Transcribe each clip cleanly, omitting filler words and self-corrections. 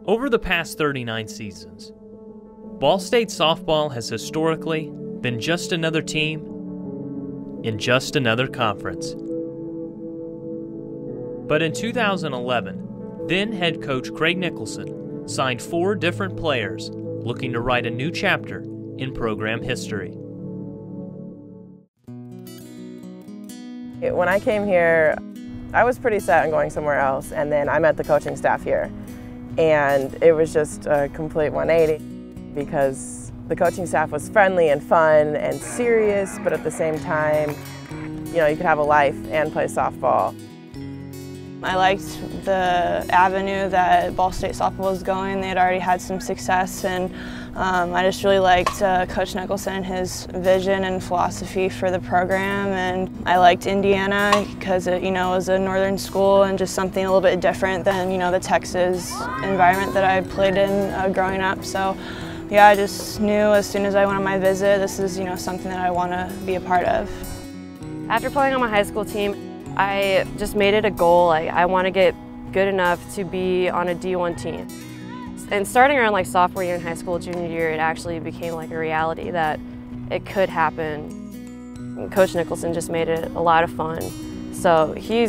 Over the past 39 seasons, Ball State softball has historically been just another team in just another conference. But in 2011, then head coach Craig Nicholson signed 4 different players looking to write a new chapter in program history. When I came here, I was pretty set on going somewhere else, and then I met the coaching staff here. And it was just a complete 180 because the coaching staff was friendly and fun and serious, but at the same time, you know, you could have a life and play softball. I liked the avenue that Ball State softball was going. They had already had some success, and I just really liked Coach Nicholson and his vision and philosophy for the program. And I liked Indiana because it, was a northern school and just something a little bit different than, the Texas environment that I played in growing up. So, yeah, I just knew as soon as I went on my visit, this is, something that I want to be a part of. After playing on my high school team, I just made it a goal. I want to get good enough to be on a D1 team. And starting around sophomore year in high school, junior year, it actually became a reality that it could happen. Coach Nicholson just made it a lot of fun. So he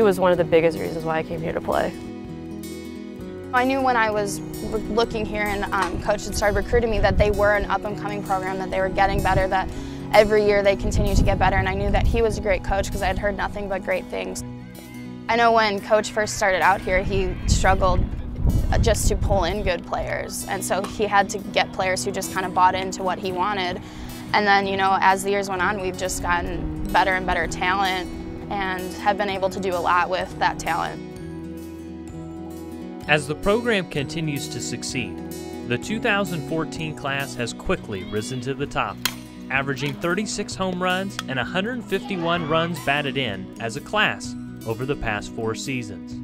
was one of the biggest reasons why I came here to play. I knew when I was looking here and Coach had started recruiting me that they were an up-and-coming program, that they were getting better, that every year they continue to get better, and I knew that he was a great coach because I had heard nothing but great things. I know when Coach first started out here, he struggled just to pull in good players, and so he had to get players who just kind of bought into what he wanted. And then, as the years went on, we've just gotten better and better talent and have been able to do a lot with that talent. As the program continues to succeed, the 2014 class has quickly risen to the top, averaging 36 home runs and 151 runs batted in as a class over the past 4 seasons.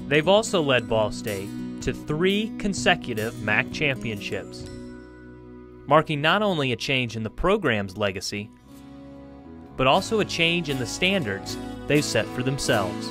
They've also led Ball State to 3 consecutive MAC championships, marking not only a change in the program's legacy, but also a change in the standards they've set for themselves.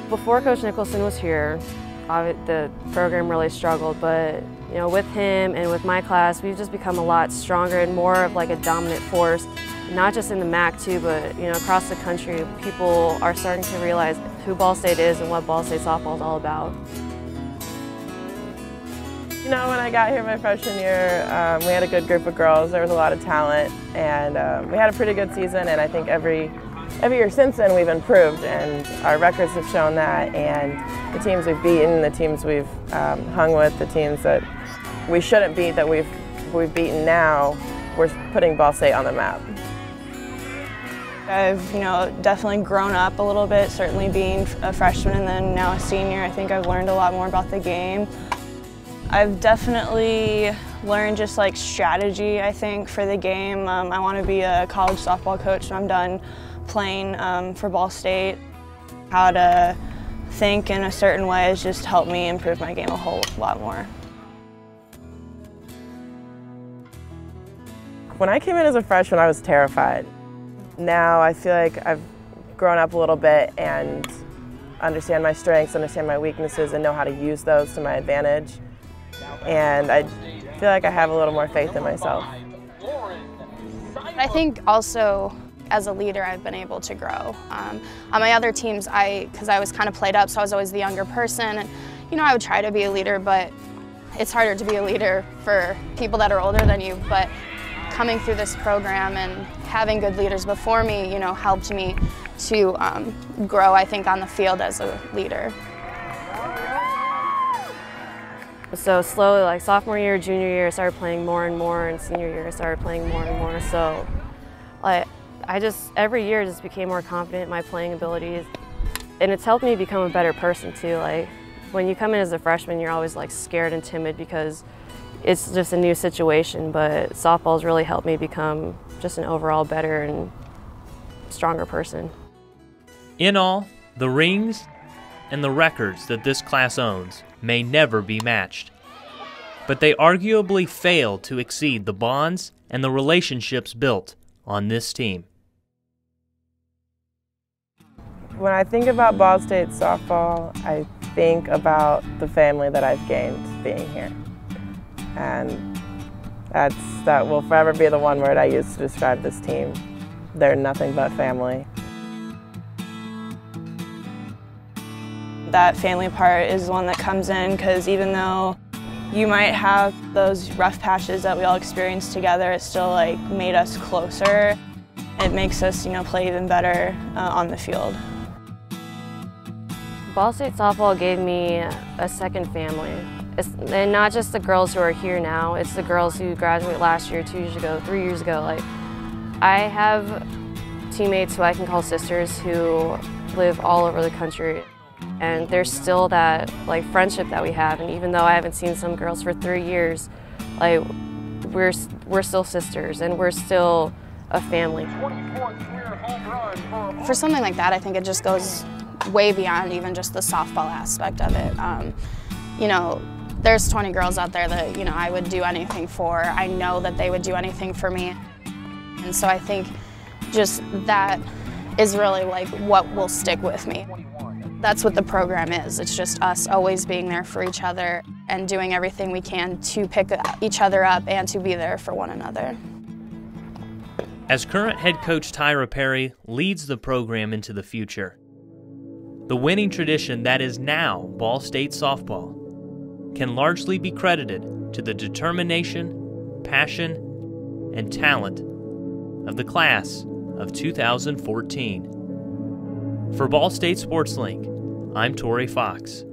Before Coach Nicholson was here, the program really struggled, but with him and with my class, we've just become a lot stronger and more of a dominant force, not just in the MAC too, but across the country. People are starting to realize who Ball State is and what Ball State softball is all about. When I got here my freshman year, we had a good group of girls. There was a lot of talent, and we had a pretty good season, and I think every year since then we've improved, and our records have shown that, and the teams we've beaten, the teams we've hung with, the teams that we shouldn't beat that we've beaten now, we're putting Ball State on the map. I've definitely grown up a little bit, certainly being a freshman and then now a senior. I think I've learned a lot more about the game. I've definitely learned just strategy, I think, for the game. I want to be a college softball coach when I'm done playing for Ball State. How to think in a certain way has just helped me improve my game a whole lot more. When I came in as a freshman, I was terrified. Now I feel like I've grown up a little bit and understand my strengths, understand my weaknesses, and know how to use those to my advantage. And I feel like I have a little more faith in myself. I think also as a leader I've been able to grow. On my other teams, because I was kind of played up, so I was always the younger person, and I would try to be a leader, but it's harder to be a leader for people that are older than you. But coming through this program and having good leaders before me, helped me to grow, I think, on the field as a leader. So slowly, sophomore year, junior year, I started playing more and more, and senior year, I started playing more and more. So every year just became more confident in my playing abilities, and it's helped me become a better person too. When you come in as a freshman, you're always scared and timid because it's just a new situation, but softball's really helped me become just an overall better and stronger person. In all, the rings and the records that this class owns may never be matched, but they arguably fail to exceed the bonds and the relationships built on this team. When I think about Ball State softball, I think about the family that I've gained being here. And that will forever be the one word I use to describe this team. They're nothing but family. That family part is the one that comes in, because even though you might have those rough patches that we all experienced together, it still like made us closer. It makes us, play even better on the field. Ball State softball gave me a second family. And not just the girls who are here now, it's the girls who graduated last year, 2 years ago, 3 years ago. Like, I have teammates who I can call sisters who live all over the country. And there's still that friendship that we have, and even though I haven't seen some girls for 3 years, we're still sisters and we're still a family. For something like that, I think it just goes way beyond even just the softball aspect of it. There's 20 girls out there that I would do anything for. I know that they would do anything for me, and so I think just that is really what will stick with me. That's what the program is. It's just us always being there for each other and doing everything we can to pick each other up and to be there for one another. As current head coach Tyra Perry leads the program into the future, the winning tradition that is now Ball State softball can largely be credited to the determination, passion, and talent of the class of 2014. For Ball State Sports Link, I'm Torey Fox.